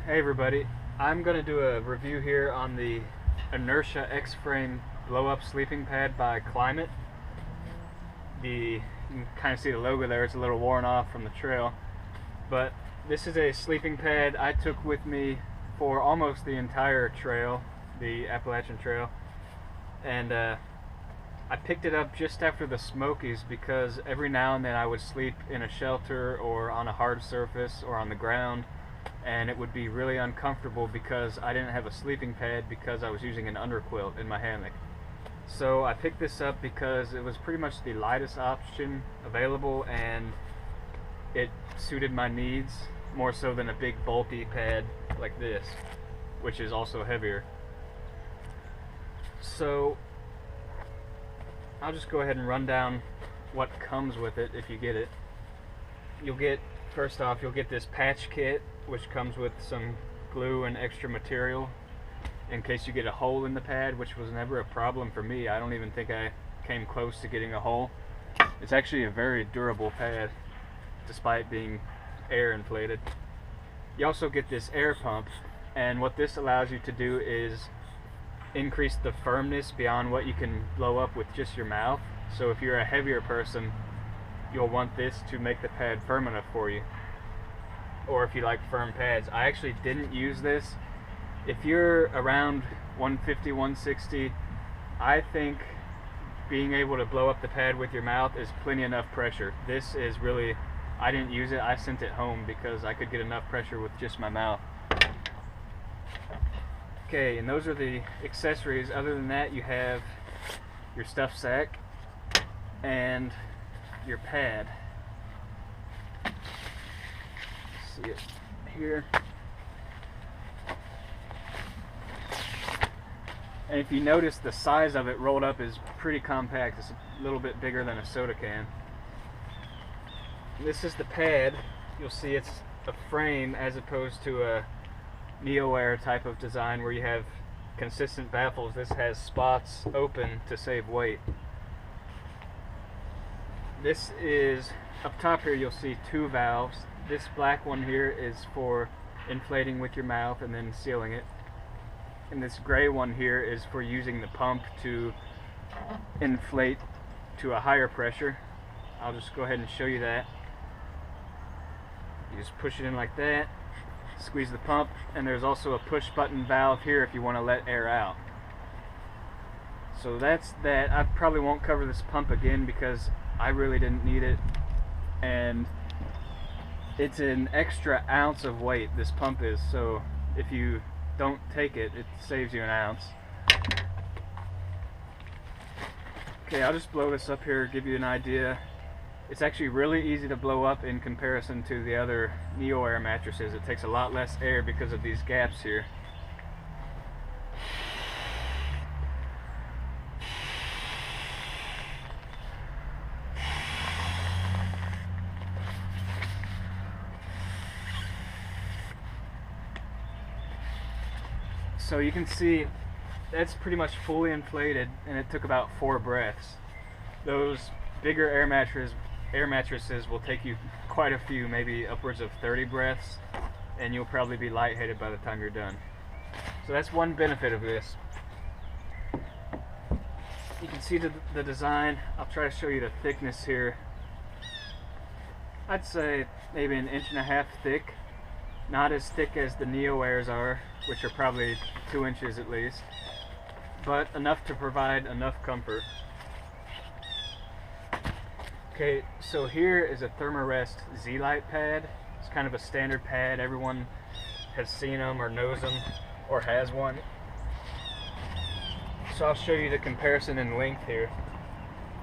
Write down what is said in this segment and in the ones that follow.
Hey everybody, I'm going to do a review here on the Inertia X-frame blow-up sleeping pad by Klymit. You can kind of see the logo there, it's a little worn off from the trail. But this is a sleeping pad I took with me for almost the entire trail, the Appalachian Trail. And I picked it up just after the Smokies because every now and then I would sleep in a shelter or on a hard surface or on the ground, and it would be really uncomfortable because I didn't have a sleeping pad because I was using an underquilt in my hammock. So I picked this up because it was pretty much the lightest option available and it suited my needs more so than a big bulky pad like this, which is also heavier. So I'll just go ahead and run down what comes with it if you get it. First off, you'll get this patch kit, which comes with some glue and extra material in case you get a hole in the pad, which was never a problem for me. I don't even think I came close to getting a hole. It's actually a very durable pad despite being air inflated. You also get this air pump, and what this allows you to do is increase the firmness beyond what you can blow up with just your mouth. So if you're a heavier person, you'll want this to make the pad firm enough for you. Or if you like firm pads. I actually didn't use this. If you're around 150, 160, I think being able to blow up the pad with your mouth is plenty enough pressure. This is really, I didn't use it, I sent it home because I could get enough pressure with just my mouth. Okay, and those are the accessories. Other than that, you have your stuff sack and your pad. See it here. And if you notice, the size of it rolled up is pretty compact. It's a little bit bigger than a soda can. This is the pad. You'll see it's a frame as opposed to a neo-air type of design where you have consistent baffles. This has spots open to save weight. This is, up top here you'll see two valves. This black one here is for inflating with your mouth and then sealing it. And this gray one here is for using the pump to inflate to a higher pressure. I'll just go ahead and show you that. You just push it in like that, squeeze the pump, and there's also a push button valve here if you want to let air out. So that's that. I probably won't cover this pump again because I really didn't need it, and it's an extra ounce of weight, this pump is, so if you don't take it, it saves you an ounce. Okay, I'll just blow this up here, give you an idea. It's actually really easy to blow up in comparison to the other neo-air mattresses. It takes a lot less air because of these gaps here. So you can see that's pretty much fully inflated, and it took about 4 breaths. Those bigger air mattresses will take you quite a few, maybe upwards of 30 breaths, and you'll probably be lightheaded by the time you're done. So that's one benefit of this. You can see the design. I'll try to show you the thickness here. I'd say maybe 1.5 inches thick. Not as thick as the neo-airs are, which are probably 2 inches at least, but enough to provide enough comfort. Okay, so here is a Thermarest z-lite pad. It's kind of a standard pad. Everyone has seen them or knows them or has one. So I'll show you the comparison in length here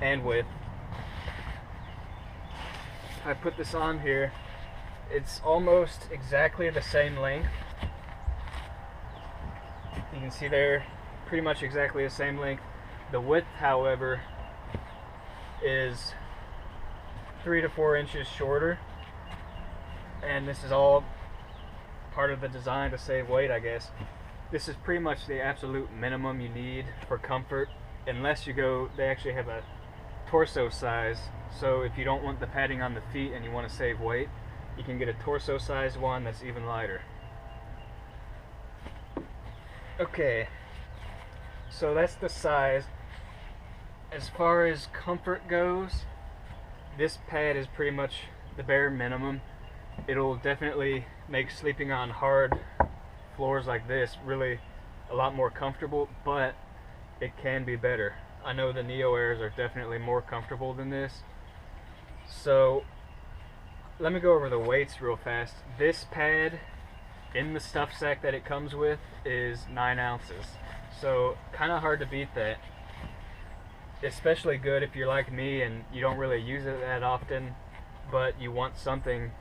and width. I put this on here. It's almost exactly the same length. You can see there, pretty much exactly the same length. The width, however, is 3 to 4 inches shorter, and this is all part of the design to save weight, I guess. This is pretty much the absolute minimum you need for comfort, unless you go, they actually have a torso size, so if you don't want the padding on the feet and you want to save weight, you can get a torso size one that's even lighter. Okay, so that's the size. As far as comfort goes, this pad is pretty much the bare minimum. It'll definitely make sleeping on hard floors like this really a lot more comfortable, but it can be better. I know the Neo Airs are definitely more comfortable than this. So let me go over the weights real fast. This pad in the stuff sack that it comes with is 9 ounces. So kind of hard to beat that. Especially good if you're like me and you don't really use it that often, but you want something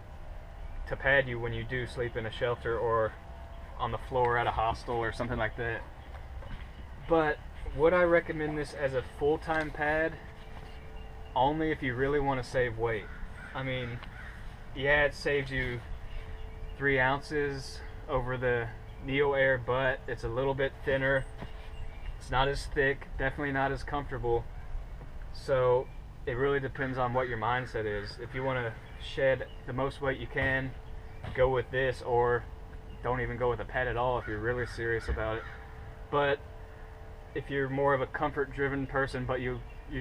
to pad you when you do sleep in a shelter or on the floor at a hostel or something like that. But would I recommend this as a full-time pad? Only if you really want to save weight. I mean, yeah, it saves you 3 ounces over the Neo Air, but it's a little bit thinner. It's not as thick, definitely not as comfortable. So it really depends on what your mindset is. If you want to shed the most weight you can, go with this, or don't even go with a pad at all if you're really serious about it. But if you're more of a comfort driven person but you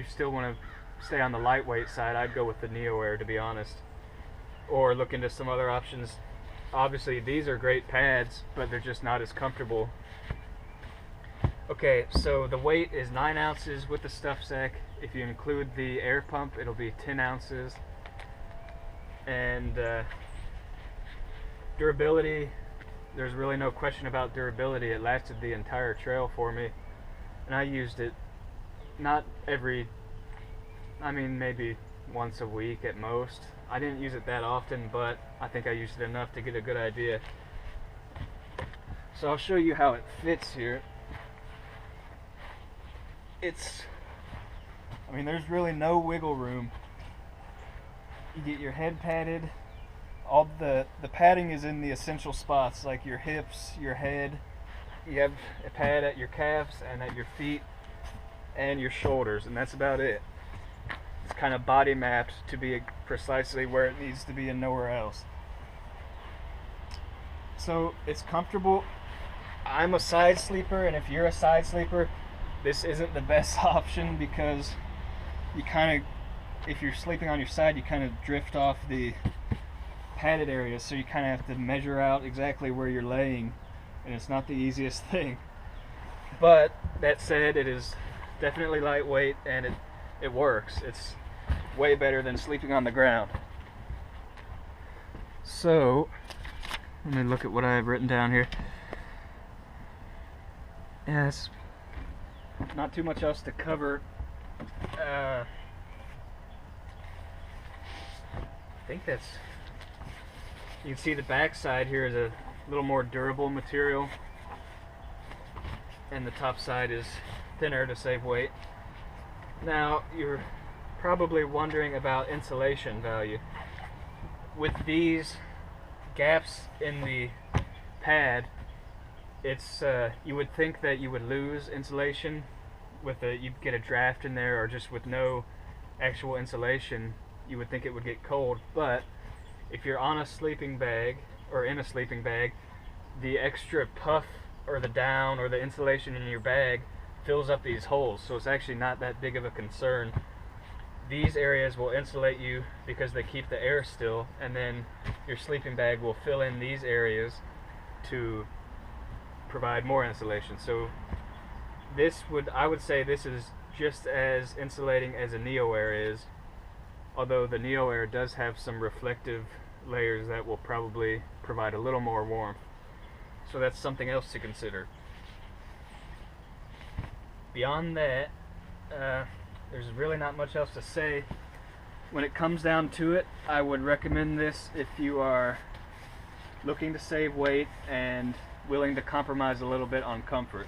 still want to stay on the lightweight side, I'd go with the Neo Air, to be honest, or look into some other options. Obviously these are great pads, but they're just not as comfortable. Okay, so the weight is 9 ounces with the stuff sack. If you include the air pump, it'll be 10 ounces. And durability, there's really no question about durability. It lasted the entire trail for me, and I used it not maybe once a week at most. I didn't use it that often, but I think I used it enough to get a good idea. So I'll show you how it fits here. There's really no wiggle room. You get your head padded. All the padding is in the essential spots, like your hips, your head. You have a pad at your calves and at your feet and your shoulders, and that's about it. It's kind of body mapped to be precisely where it needs to be and nowhere else. So it's comfortable. I'm a side sleeper, and if you're a side sleeper, this isn't the best option, because if you're sleeping on your side, you kind of drift off the padded area, so you kind of have to measure out exactly where you're laying, and it's not the easiest thing. But that said, it is definitely lightweight, and it works. It's way better than sleeping on the ground. So let me look at what I have written down here. Yes, not too much else to cover. I think that's, you can see the back side here is a little more durable material, and the top side is thinner to save weight. Now you're probably wondering about insulation value. With these gaps in the pad, it's you would think that you would lose insulation with you'd get a draft in there, or just with no actual insulation you would think it would get cold. But if you're on a sleeping bag or in a sleeping bag, the extra puff or the down or the insulation in your bag fills up these holes, so it's actually not that big of a concern. These areas will insulate you because they keep the air still, and then your sleeping bag will fill in these areas to provide more insulation. So I would say this is just as insulating as a Neo Air is, although the Neo Air does have some reflective layers that will probably provide a little more warmth. So that's something else to consider. Beyond that, there's really not much else to say. When it comes down to it, I would recommend this if you are looking to save weight and willing to compromise a little bit on comfort.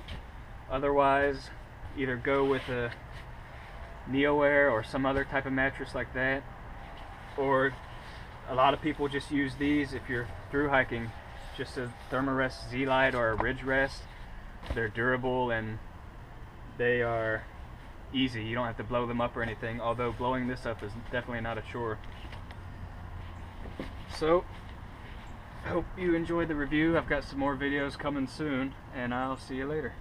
Otherwise, either go with a Neo Air or some other type of mattress like that, or a lot of people just use these if you're through hiking, just a Thermarest Z-lite or a Ridge Rest. They're durable and they are easy. You don't have to blow them up or anything, although blowing this up is definitely not a chore. So hope you enjoyed the review. I've got some more videos coming soon, and I'll see you later.